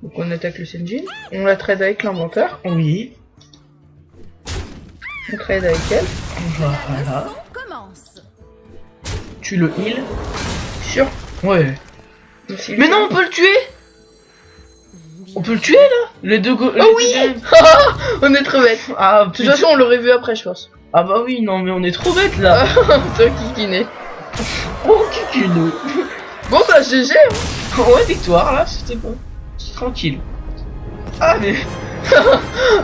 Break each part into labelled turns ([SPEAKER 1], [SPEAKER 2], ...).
[SPEAKER 1] Donc on attaque le Senjin. On la trade avec l'inventeur.
[SPEAKER 2] Oui.
[SPEAKER 1] On trade avec elle.
[SPEAKER 2] Voilà. Tu le heal.
[SPEAKER 1] Sûr.
[SPEAKER 2] Ouais.
[SPEAKER 1] Aussi,
[SPEAKER 2] Mais non, on peut le tuer. On peut le tuer là. Les deux go.
[SPEAKER 1] Oh oui. On est trop bêtes.
[SPEAKER 2] Ah,
[SPEAKER 1] De toute façon, on l'aurait vu après, je pense.
[SPEAKER 2] Ah bah oui, non mais on est trop bêtes là.
[SPEAKER 1] Toi qui kiné.
[SPEAKER 2] Oh cuculeux.
[SPEAKER 1] Bon bah GG.
[SPEAKER 2] Ouais, victoire là, c'était bon. C'est tranquille. Ah mais.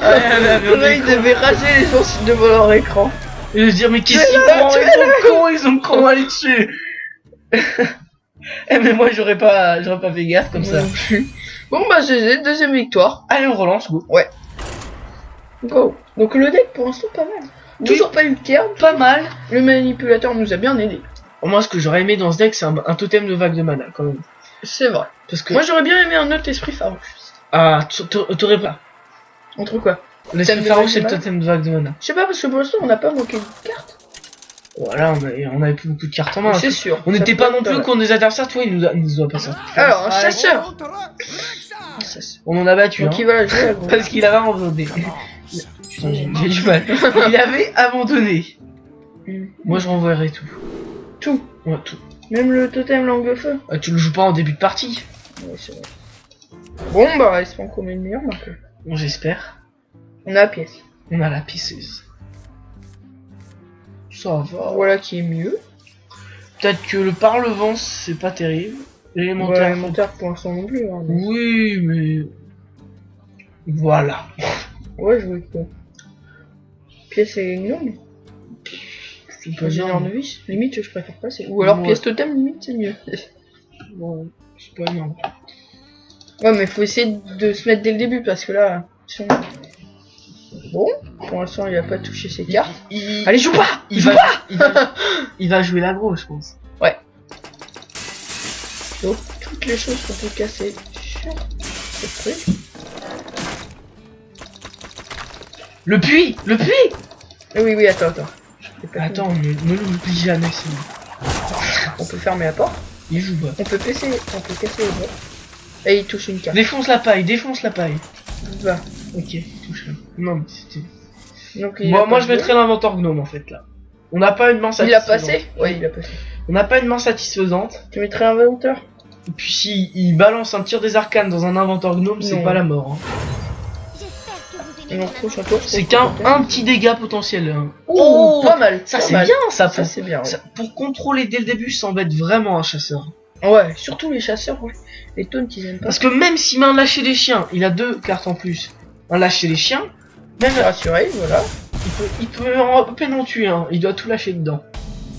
[SPEAKER 1] Là, ils devaient rager les gens devant leur écran.
[SPEAKER 2] Et se dire mais qu'est-ce qu'ils font, ils ont con aller dessus. Eh mais moi j'aurais pas fait gaffe comme ça.
[SPEAKER 1] Bon bah GG, deuxième victoire.
[SPEAKER 2] Allez on relance go.
[SPEAKER 1] Ouais. Go. Donc le deck pour l'instant pas mal.
[SPEAKER 2] Oui.
[SPEAKER 1] Toujours pas eu de carte.
[SPEAKER 2] Pas mal.
[SPEAKER 1] Le manipulateur nous a bien aidé.
[SPEAKER 2] Moi ce que j'aurais aimé dans ce deck c'est un totem de vague de mana quand même.
[SPEAKER 1] C'est vrai.
[SPEAKER 2] Parce que.
[SPEAKER 1] Moi j'aurais bien aimé un autre esprit farouche.
[SPEAKER 2] Ah t'aurais pas.
[SPEAKER 1] Entre quoi?
[SPEAKER 2] L'esprit
[SPEAKER 1] Totem de
[SPEAKER 2] farouche
[SPEAKER 1] vague
[SPEAKER 2] c'est
[SPEAKER 1] de
[SPEAKER 2] le
[SPEAKER 1] mana
[SPEAKER 2] totem de vague de mana.
[SPEAKER 1] Je sais pas parce que pour l'instant on n'a pas manqué de cartes.
[SPEAKER 2] Voilà, on avait plus beaucoup de cartes en main.
[SPEAKER 1] C'est sûr.
[SPEAKER 2] On
[SPEAKER 1] Ça
[SPEAKER 2] n'était
[SPEAKER 1] peut
[SPEAKER 2] pas non
[SPEAKER 1] être
[SPEAKER 2] plus
[SPEAKER 1] mal.
[SPEAKER 2] contre des adversaires, tu vois, ils nous ont pas ça.
[SPEAKER 1] Alors un chasseur.
[SPEAKER 2] On en a battu,
[SPEAKER 1] Donc
[SPEAKER 2] hein.
[SPEAKER 1] il va la jouer à gros.
[SPEAKER 2] Parce qu'il avait abandonné. Putain, j'ai du mal. Il avait abandonné. Moi je renvoierais tout.
[SPEAKER 1] Tout.
[SPEAKER 2] Ouais, tout.
[SPEAKER 1] Même le totem langue de feu.
[SPEAKER 2] Tu le joues pas en début de partie.
[SPEAKER 1] Ouais, c'est vrai. Bon bah espérons qu'on met une meilleure marque.
[SPEAKER 2] Bon, j'espère.
[SPEAKER 1] On a la pièce.
[SPEAKER 2] On a la pisseuse. Ça va.
[SPEAKER 1] Voilà qui est mieux.
[SPEAKER 2] Peut-être que le parlevent c'est pas terrible. L'élémentaire.
[SPEAKER 1] L'élémentaire pour l'instant non plus. Hein, mais...
[SPEAKER 2] Oui, mais. Voilà.
[SPEAKER 1] Ouais, je voulais quoi. Pièce et gnome.
[SPEAKER 2] C'est pas
[SPEAKER 1] Ingénieur
[SPEAKER 2] bien.
[SPEAKER 1] novice. Limite, je préfère pas. Ou alors
[SPEAKER 2] Ouais.
[SPEAKER 1] pièce totem, limite, c'est mieux.
[SPEAKER 2] Bon, c'est pas énorme.
[SPEAKER 1] Ouais, mais faut essayer de se mettre dès le début parce que là. Si on... Bon, pour l'instant, il a pas touché ses cartes. Allez, joue pas.
[SPEAKER 2] Il va jouer l'aggro, je pense.
[SPEAKER 1] Ouais. Donc, toutes les choses qu'on peut casser sur ce truc.
[SPEAKER 2] Le puits.
[SPEAKER 1] Oui, oui, attends. Je l'ai pas
[SPEAKER 2] Attends, ne l'oublie jamais, c'est bon.
[SPEAKER 1] fini. On peut fermer la porte.
[SPEAKER 2] Il joue pas.
[SPEAKER 1] On peut casser les bords. Et il touche une carte.
[SPEAKER 2] Défonce la paille.
[SPEAKER 1] Va.
[SPEAKER 2] Ok, touche là. Non, mais c'était.
[SPEAKER 1] Donc,
[SPEAKER 2] Moi je mettrais l'inventeur gnome en fait là. On n'a pas une main
[SPEAKER 1] Il a
[SPEAKER 2] satisfaisante.
[SPEAKER 1] passé. Ouais, il a passé.
[SPEAKER 2] On n'a pas une main satisfaisante.
[SPEAKER 1] Tu mettrais un inventeur.
[SPEAKER 2] Et puis si il balance un tir des arcanes dans un inventeur gnome, c'est
[SPEAKER 1] Non.
[SPEAKER 2] pas la mort. Hein.
[SPEAKER 1] Et on prochain tour.
[SPEAKER 2] C'est qu'un petit dégât potentiel. Hein.
[SPEAKER 1] Oh, pas mal.
[SPEAKER 2] Ça
[SPEAKER 1] pas
[SPEAKER 2] c'est
[SPEAKER 1] mal.
[SPEAKER 2] bien ça,
[SPEAKER 1] Ça, c'est bien. Ouais.
[SPEAKER 2] pour contrôler dès le début, ça embête vraiment un chasseur.
[SPEAKER 1] Ouais, surtout les chasseurs, ouais. Les taunts, ils aiment pas.
[SPEAKER 2] Parce que même s'il met un lâcher des chiens, il a 2 cartes en plus. Un lâcher les chiens, même
[SPEAKER 1] Rassuré, voilà.
[SPEAKER 2] il peut en peine en tuer un. Il doit tout lâcher dedans.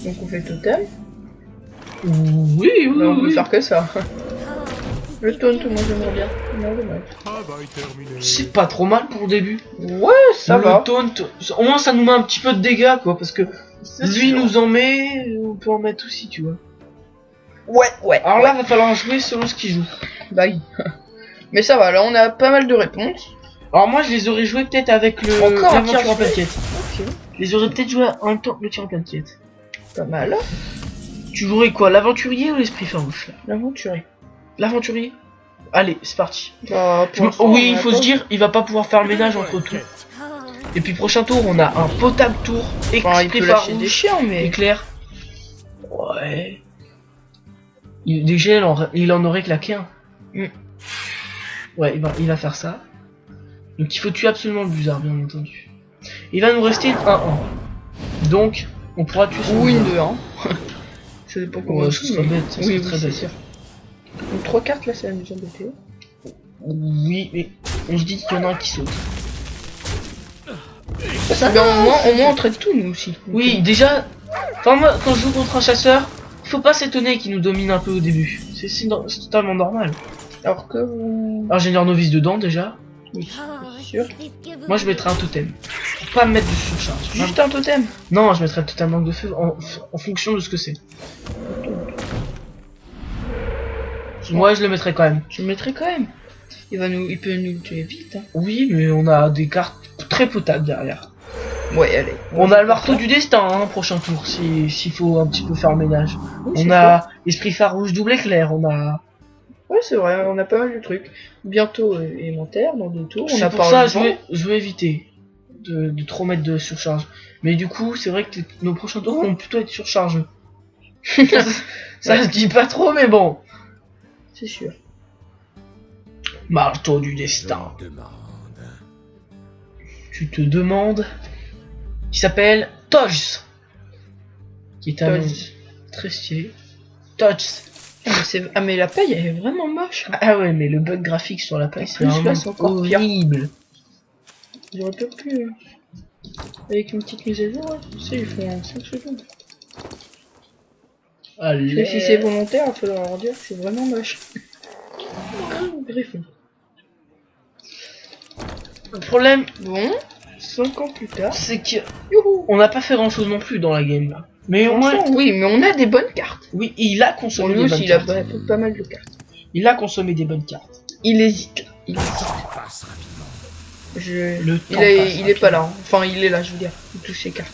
[SPEAKER 1] Donc on fait le totem.
[SPEAKER 2] Oui,
[SPEAKER 1] Là, on peut
[SPEAKER 2] oui.
[SPEAKER 1] faire que ça. Le taunt, moi j'aimerais bien. Non, dommage.
[SPEAKER 2] C'est pas trop mal pour le début.
[SPEAKER 1] Ouais, ça
[SPEAKER 2] Le
[SPEAKER 1] va.
[SPEAKER 2] taunt, au moins ça nous met un petit peu de dégâts quoi, parce que
[SPEAKER 1] C'est
[SPEAKER 2] lui
[SPEAKER 1] sûr.
[SPEAKER 2] nous en met, on peut en mettre aussi, tu vois.
[SPEAKER 1] Ouais.
[SPEAKER 2] Alors là, va falloir jouer selon ce qu'il joue.
[SPEAKER 1] Bah oui. Mais ça va, là on a pas mal de réponses.
[SPEAKER 2] Alors moi, je les aurais joués peut-être avec le
[SPEAKER 1] Encore un
[SPEAKER 2] l'aventure
[SPEAKER 1] tir
[SPEAKER 2] en pleine
[SPEAKER 1] joué.
[SPEAKER 2] quête.
[SPEAKER 1] Ok.
[SPEAKER 2] Je les aurais peut-être joués en même temps que le tir en pleine quête.
[SPEAKER 1] Pas mal.
[SPEAKER 2] Tu jouerais quoi, l'aventurier ou l'esprit farouche là?
[SPEAKER 1] L'aventurier.
[SPEAKER 2] L'aventurier. Allez, c'est parti.
[SPEAKER 1] Bah, pour l'instant,
[SPEAKER 2] Oui,
[SPEAKER 1] on
[SPEAKER 2] il faut
[SPEAKER 1] attend.
[SPEAKER 2] se dire, il va pas pouvoir faire le ménage entre tout. Et puis prochain tour, on a un potable tour,
[SPEAKER 1] Enfin, il
[SPEAKER 2] esprit
[SPEAKER 1] peut lâcher des
[SPEAKER 2] farouche,
[SPEAKER 1] chiens, mais.
[SPEAKER 2] éclair. Ouais. Déjà, il en aurait claqué un.
[SPEAKER 1] Mm.
[SPEAKER 2] Ouais, il va faire ça. Donc il faut tuer absolument le Buzard, bien entendu. Il va nous rester un 1. Donc, on pourra tuer son
[SPEAKER 1] Ou une
[SPEAKER 2] Buzard.
[SPEAKER 1] 2, hein. Ça dépend comment
[SPEAKER 2] Ouais,
[SPEAKER 1] on
[SPEAKER 2] ce
[SPEAKER 1] joue,
[SPEAKER 2] serait
[SPEAKER 1] mais-
[SPEAKER 2] bête, ça
[SPEAKER 1] Oui,
[SPEAKER 2] serait
[SPEAKER 1] oui,
[SPEAKER 2] très
[SPEAKER 1] c'est
[SPEAKER 2] bête.
[SPEAKER 1] sûr. Donc 3 cartes là, c'est la maison de Théo.
[SPEAKER 2] Oui, mais on se dit qu'il y en a un qui saute.
[SPEAKER 1] Ça, ben, au moins on traite tout nous aussi.
[SPEAKER 2] Oui, déjà, enfin moi, quand je joue contre un chasseur, il faut pas s'étonner qu'il nous domine un peu au début. C'est totalement normal.
[SPEAKER 1] Alors que vous.
[SPEAKER 2] Ingénieur novice dedans déjà.
[SPEAKER 1] Oui, c'est sûr.
[SPEAKER 2] Moi je mettrais un totem. Pour pas me mettre de surcharge.
[SPEAKER 1] Juste un totem.
[SPEAKER 2] Non, je mettrais le totem langue de feu en fonction de ce que c'est. Moi je le mettrais quand même.
[SPEAKER 1] Je le mettrai quand même. Il peut nous le tuer vite. Hein.
[SPEAKER 2] Oui, mais on a des cartes très potables derrière.
[SPEAKER 1] Ouais, allez.
[SPEAKER 2] On a le marteau du destin, hein, prochain tour, s'il faut un petit peu faire le ménage.
[SPEAKER 1] Oui,
[SPEAKER 2] On
[SPEAKER 1] c'est
[SPEAKER 2] a esprit farouche double éclair, on a...
[SPEAKER 1] Ouais, c'est vrai, on a pas mal de trucs. Bientôt élémentaire, dans 2 tours. On
[SPEAKER 2] C'est
[SPEAKER 1] a
[SPEAKER 2] pour
[SPEAKER 1] parlé
[SPEAKER 2] ça,
[SPEAKER 1] de
[SPEAKER 2] je vais éviter de trop mettre de surcharge. Mais du coup, c'est vrai que nos prochains tours vont plutôt être surchargeux. Ça se dit pas trop, mais bon.
[SPEAKER 1] C'est sûr.
[SPEAKER 2] Marteau du destin. Tu te demandes. Il s'appelle Tojs. Qui est un nom
[SPEAKER 1] Tojs.
[SPEAKER 2] très stylé. Tojs.
[SPEAKER 1] Ah, mais la paille, elle est vraiment moche.
[SPEAKER 2] Ah ouais, mais le bug graphique sur la paille, c'est
[SPEAKER 1] plus, là,
[SPEAKER 2] vraiment
[SPEAKER 1] c'est encore pire.
[SPEAKER 2] horrible.
[SPEAKER 1] J'aurais pas pu. Avec une petite mise à jour, ouais. Tu sais, ils font en 5 secondes.
[SPEAKER 2] Allez.
[SPEAKER 1] Mais si c'est volontaire, il faudra leur dire que c'est vraiment moche. Griffon.
[SPEAKER 2] Le problème,
[SPEAKER 1] Bon, 5 ans plus tard.
[SPEAKER 2] c'est que
[SPEAKER 1] Youhou.
[SPEAKER 2] on n'a pas fait grand chose non plus dans la game là. Mais au moins,
[SPEAKER 1] Oui, mais on a des bonnes cartes.
[SPEAKER 2] oui, il a
[SPEAKER 1] Bon,
[SPEAKER 2] consommé
[SPEAKER 1] lui
[SPEAKER 2] des bonnes
[SPEAKER 1] aussi, il a
[SPEAKER 2] cartes.
[SPEAKER 1] pas mal de cartes.
[SPEAKER 2] Il a consommé des bonnes cartes.
[SPEAKER 1] Il hésite. Il hésite.
[SPEAKER 2] Le temps
[SPEAKER 1] Il
[SPEAKER 2] passe
[SPEAKER 1] est pas là. Hein. Enfin, il est là, je veux dire. Il touche ses cartes.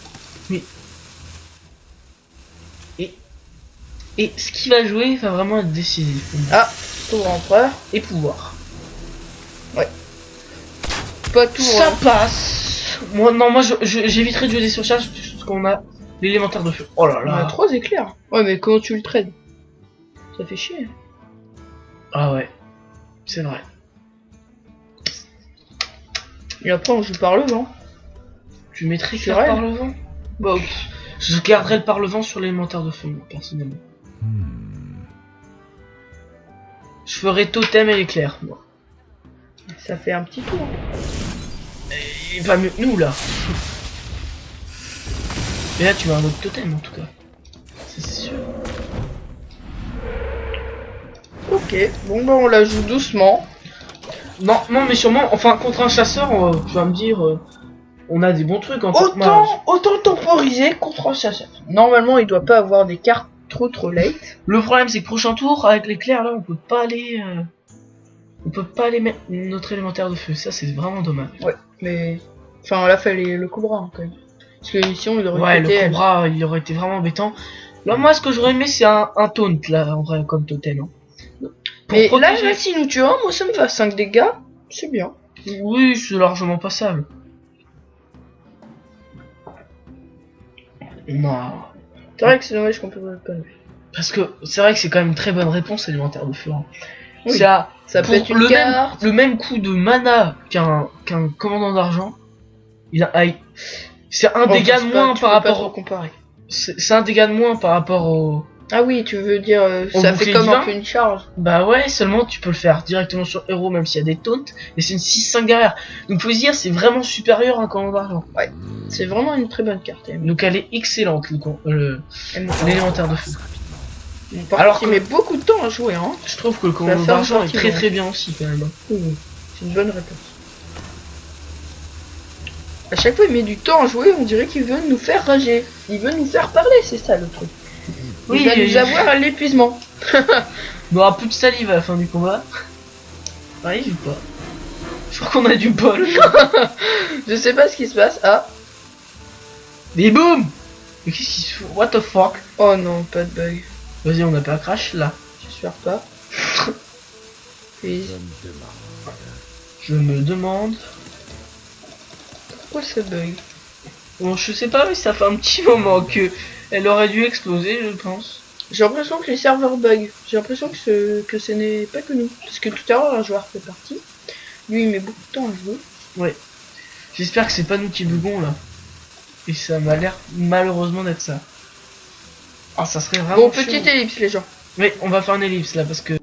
[SPEAKER 2] Et ce qu'il va jouer va vraiment être décisif.
[SPEAKER 1] Ah, tour empereur.
[SPEAKER 2] Et pouvoir.
[SPEAKER 1] Pas tour.
[SPEAKER 2] Ça passe. Moi, j'éviterai de jouer des surcharges parce qu'on a l'élémentaire de feu. Oh là
[SPEAKER 1] On a
[SPEAKER 2] là.
[SPEAKER 1] 3 éclairs. Ouais, mais comment tu le trades? Ça fait chier.
[SPEAKER 2] Ah ouais. C'est vrai.
[SPEAKER 1] Et après, on joue par le vent.
[SPEAKER 2] Tu mettrais
[SPEAKER 1] C'est
[SPEAKER 2] que
[SPEAKER 1] vrai.
[SPEAKER 2] par le vent. Bah, je garderai le par-le-vent sur l'élémentaire de feu, moi, personnellement. Je ferai totem et l'éclair, moi.
[SPEAKER 1] Ça fait un petit tour.
[SPEAKER 2] Il va mieux que nous, là. Et là, tu as un autre totem, en tout cas. Ça, c'est sûr.
[SPEAKER 1] Ok, bon bah on la joue doucement.
[SPEAKER 2] Non, mais sûrement, enfin, contre un chasseur, tu vas me dire, on a des bons trucs en tant que mage.
[SPEAKER 1] Autant temporiser contre un chasseur. Normalement, il doit pas avoir des cartes trop late.
[SPEAKER 2] Le problème, c'est que prochain tour, avec l'éclair, là, on peut pas aller... on peut pas aller mettre notre élémentaire de feu. Ça, c'est vraiment dommage.
[SPEAKER 1] Ouais, mais... Enfin, là, fallait le cobra, hein, quand même. Parce que sinon, il aurait
[SPEAKER 2] Ouais,
[SPEAKER 1] pété,
[SPEAKER 2] le cobra, il aurait été vraiment embêtant. Là, moi, ce que j'aurais aimé, c'est un taunt, là, en vrai, comme totem. Hein.
[SPEAKER 1] Mais
[SPEAKER 2] Pour protéger-
[SPEAKER 1] là, si nous tue un, moi, ça me va 5 dégâts. C'est bien.
[SPEAKER 2] Oui, c'est largement passable. Non.
[SPEAKER 1] C'est vrai que c'est dommage qu'on peut pas le faire.
[SPEAKER 2] Parce que c'est vrai que c'est quand même une très bonne réponse élémentaire de feu. Hein.
[SPEAKER 1] Oui.
[SPEAKER 2] Ça,
[SPEAKER 1] Ça peut
[SPEAKER 2] pour
[SPEAKER 1] être une carte.
[SPEAKER 2] le même coup de mana qu'un commandant d'argent, c'est un dégât de moins par rapport au...
[SPEAKER 1] comparer.
[SPEAKER 2] C'est un dégât de moins par rapport au...
[SPEAKER 1] Ah oui, tu veux dire,
[SPEAKER 2] Au
[SPEAKER 1] ça
[SPEAKER 2] bouclier
[SPEAKER 1] fait comme un
[SPEAKER 2] divin.
[SPEAKER 1] peu une charge.
[SPEAKER 2] Bah ouais, seulement tu peux le faire directement sur héros même s'il y a des taunts, et c'est une 6-5 derrière. Donc faut se dire, c'est vraiment supérieur à un commandant d'argent.
[SPEAKER 1] C'est vraiment une très bonne carte.
[SPEAKER 2] Donc elle est excellente, l'élémentaire de feu.
[SPEAKER 1] Par
[SPEAKER 2] Alors
[SPEAKER 1] contre, il
[SPEAKER 2] que-
[SPEAKER 1] met beaucoup de temps à jouer, hein.
[SPEAKER 2] Je trouve que le commandant
[SPEAKER 1] faire une
[SPEAKER 2] d'argent est
[SPEAKER 1] partie,
[SPEAKER 2] très
[SPEAKER 1] ouais.
[SPEAKER 2] très bien aussi quand même.
[SPEAKER 1] C'est une bonne réponse. À chaque fois, il met du temps à jouer, on dirait qu'il veut nous faire rager. Il veut nous faire parler, c'est ça le truc. Il va nous avoir à l'épuisement.
[SPEAKER 2] Il aura plus de salive à la fin du combat. Arrive ou pas? Je crois qu'on a du bol.
[SPEAKER 1] Je sais pas ce qui se passe. Ah,
[SPEAKER 2] Et boum! Mais qu'est-ce qu'il se fout? What the fuck?
[SPEAKER 1] oh non, pas de bug.
[SPEAKER 2] Vas-y, on a pas crash là.
[SPEAKER 1] J'espère pas. Please.
[SPEAKER 2] Je me demande.
[SPEAKER 1] Pourquoi ça bug?
[SPEAKER 2] Bon, je sais pas, mais ça fait un petit moment que elle aurait dû exploser, je pense.
[SPEAKER 1] J'ai l'impression que les serveurs bug. J'ai l'impression que ce n'est pas que nous. Parce que tout à l'heure, un joueur fait partie. Lui, il met beaucoup de temps à jouer.
[SPEAKER 2] J'espère que c'est pas nous qui bugons là. Et ça m'a l'air malheureusement d'être ça. Ah, ça serait vraiment.
[SPEAKER 1] Bon,
[SPEAKER 2] chiant.
[SPEAKER 1] petite ellipse, les gens.
[SPEAKER 2] Oui, on va faire une ellipse là parce que.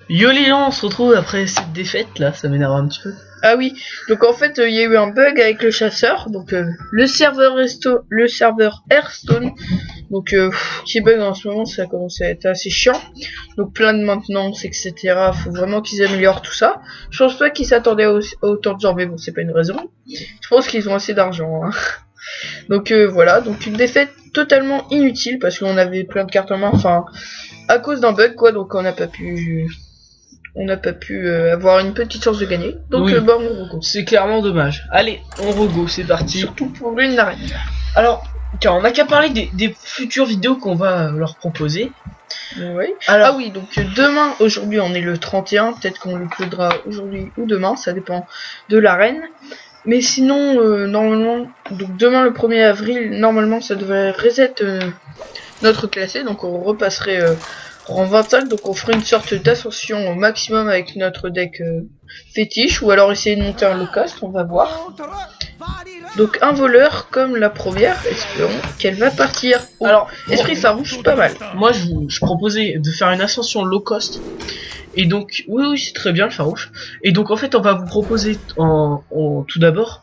[SPEAKER 2] Yo les gens, on se retrouve après cette défaite là, ça m'énerve un petit peu.
[SPEAKER 1] Ah oui, donc en fait il y a eu un bug avec le chasseur, donc le serveur Hearthstone, donc qui bug en ce moment, ça commence à être assez chiant, donc plein de maintenance, etc. Faut vraiment qu'ils améliorent tout ça. Je pense pas qu'ils s'attendaient à autant de gens, mais bon, c'est pas une raison. Je pense qu'ils ont assez d'argent. Hein. Donc voilà, donc une défaite totalement inutile parce qu'on avait plein de cartes en main, enfin à cause d'un bug quoi, donc on n'a pas pu avoir une petite chance de gagner. Donc
[SPEAKER 2] Oui.
[SPEAKER 1] bah on rego.
[SPEAKER 2] C'est clairement dommage. Allez, on rego, c'est parti.
[SPEAKER 1] Surtout pour l'une d'arrêt.
[SPEAKER 2] Alors, tiens, on n'a qu'à parler des futures vidéos qu'on va leur proposer.
[SPEAKER 1] Ouais.
[SPEAKER 2] Alors,
[SPEAKER 1] Ah oui, donc demain, aujourd'hui on est le 31, peut-être qu'on le uploadera aujourd'hui ou demain, ça dépend de l'arène. Mais sinon, normalement, donc demain le 1er avril, normalement ça devrait reset notre classé, donc on repasserait rang 25, donc on ferait une sorte d'ascension au maximum avec notre deck fétiche, ou alors essayer de monter un low cost, on va voir. Donc un voleur comme la première, espérons qu'elle va partir. Oh, alors, esprit farouche, pas mal.
[SPEAKER 2] moi je proposais de faire une ascension low cost. Et donc, oui, c'est très bien le farouche. Et donc, en fait, on va vous proposer tout d'abord,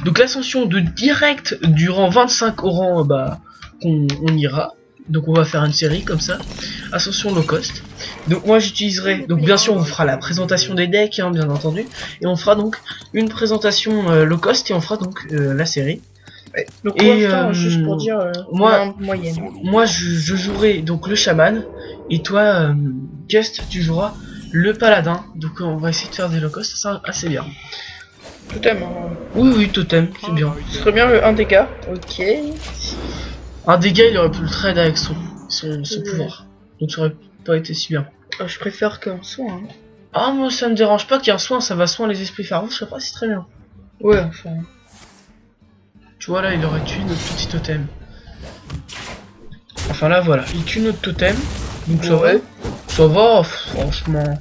[SPEAKER 2] donc l'ascension de direct du rang 25 au rang, on ira. Donc, on va faire une série comme ça, ascension low cost. Donc, moi, j'utiliserai, donc bien sûr, on fera la présentation des decks, hein, bien entendu. Et on fera donc une présentation low cost et on fera donc la série.
[SPEAKER 1] Ouais. Donc, pour l'instant, juste pour dire, moyenne.
[SPEAKER 2] Moi, je jouerai donc le chaman. Et toi, Gust, tu joueras le paladin. Donc on va essayer de faire des low cost, ça assez bien.
[SPEAKER 1] Totem. Hein.
[SPEAKER 2] Oui, totem, c'est bien.
[SPEAKER 1] Ce serait bien le 1 dégât. Ok.
[SPEAKER 2] Un dégât, il aurait pu le trade avec son pouvoir. Donc ça aurait pas été si bien.
[SPEAKER 1] Je préfère qu'un soin. Hein.
[SPEAKER 2] Ah, moi ça me dérange pas qu'il y ait un soin, ça va soin les esprits farouches, je sais pas, c'est très bien.
[SPEAKER 1] Ouais, enfin.
[SPEAKER 2] Tu vois là, il aurait tué notre petit totem. Enfin là, voilà, il tue notre totem. Donc ça va, franchement.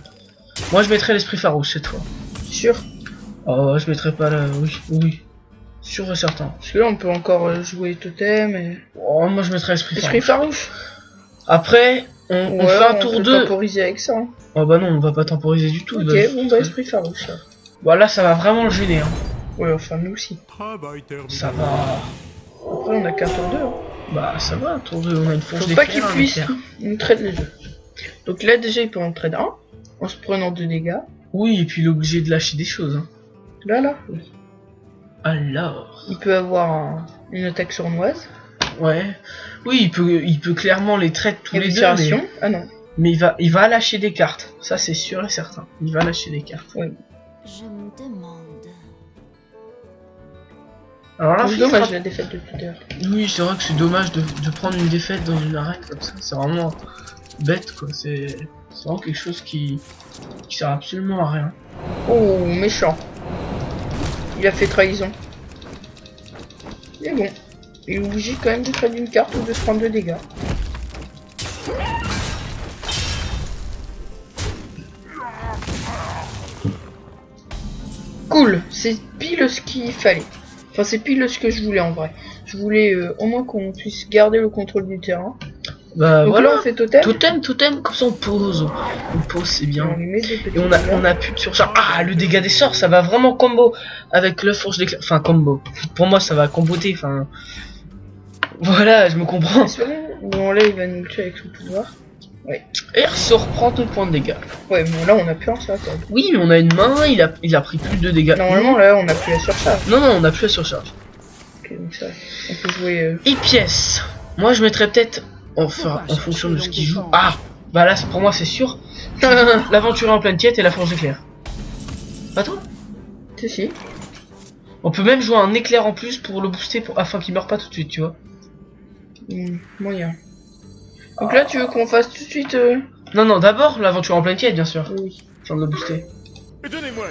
[SPEAKER 2] Moi je mettrais l'esprit farouche cette fois.
[SPEAKER 1] Sûr?
[SPEAKER 2] Oh, je mettrais pas là, oui. Sûr et certain.
[SPEAKER 1] Parce que là on peut encore jouer totem et...
[SPEAKER 2] Oh, moi je mettrais l'esprit farouche.
[SPEAKER 1] Farouche.
[SPEAKER 2] Après, on fait un tour 2.
[SPEAKER 1] Temporiser avec ça. Hein.
[SPEAKER 2] Oh bah non, on va pas temporiser du tout.
[SPEAKER 1] Ok, esprit farouche. Là.
[SPEAKER 2] Bah là ça va vraiment le gêner. Hein.
[SPEAKER 1] Ouais, enfin nous aussi.
[SPEAKER 2] Ça va.
[SPEAKER 1] Après on a qu'un tour 2. Hein.
[SPEAKER 2] Bah ça va, un tour 2, on a une force
[SPEAKER 1] faut pas qu'il puisse nous trade les deux. Donc là déjà il peut en trade 1 en se prenant 2 dégâts.
[SPEAKER 2] Oui, et puis il est obligé de lâcher des choses. Hein.
[SPEAKER 1] Là oui.
[SPEAKER 2] Alors.
[SPEAKER 1] Il peut avoir une attaque sournoise.
[SPEAKER 2] Ouais. Oui, il peut clairement les trade tous les deux. Mais...
[SPEAKER 1] Ah non.
[SPEAKER 2] Mais il va lâcher des cartes. Ça c'est sûr et certain. Il va lâcher des cartes.
[SPEAKER 1] Oui.
[SPEAKER 3] Je me demande.
[SPEAKER 2] Alors là,
[SPEAKER 1] c'est dommage la défaite de Peter.
[SPEAKER 2] Oui, c'est vrai que c'est dommage de prendre une défaite dans une arène comme ça. C'est vraiment bête quoi. C'est vraiment quelque chose qui sert absolument à rien.
[SPEAKER 1] Oh, méchant. Il a fait trahison. Mais bon. Il est obligé quand même de trade une carte ou de se prendre 2 dégâts. Cool, c'est pile ce qu'il fallait. Enfin, c'est pile ce que je voulais en vrai. Je voulais au moins qu'on puisse garder le contrôle du terrain.
[SPEAKER 2] Bah
[SPEAKER 1] donc
[SPEAKER 2] voilà,
[SPEAKER 1] là on fait totem.
[SPEAKER 2] Totem, comme ça on pose. On pose, c'est bien.
[SPEAKER 1] Et
[SPEAKER 2] on a plus de surcharge. Ah, le dégât des sorts, ça va vraiment combo avec le forge d'éclair. Enfin, combo. Pour moi, ça va comboter. Enfin, voilà, je me comprends.
[SPEAKER 1] Bon, là il va nous tuer avec son pouvoir. Ouais.
[SPEAKER 2] Et il se reprend tout point de dégâts.
[SPEAKER 1] Ouais, mais là on a plus en ça.
[SPEAKER 2] Oui, mais on a une main, il a pris plus de dégâts.
[SPEAKER 1] Normalement, là on a plus la surcharge.
[SPEAKER 2] Non, on a plus la surcharge.
[SPEAKER 1] Ok, donc ça, on peut jouer.
[SPEAKER 2] Et pièces. Moi, je mettrais peut-être en fonction de ce qu'il joue. Ah, bah là, pour moi, c'est sûr. L'aventurier en pleine quête et la forge d'éclair. Pas toi?
[SPEAKER 1] Si.
[SPEAKER 2] On peut même jouer un éclair en plus pour le booster afin qu'il meure pas tout de suite, tu vois.
[SPEAKER 1] Moyen. Donc là, tu veux qu'on fasse tout de suite
[SPEAKER 2] Non, d'abord l'aventure en pleine quête, bien sûr.
[SPEAKER 1] Oui.
[SPEAKER 2] Afin de le booster.
[SPEAKER 4] Donnez-moi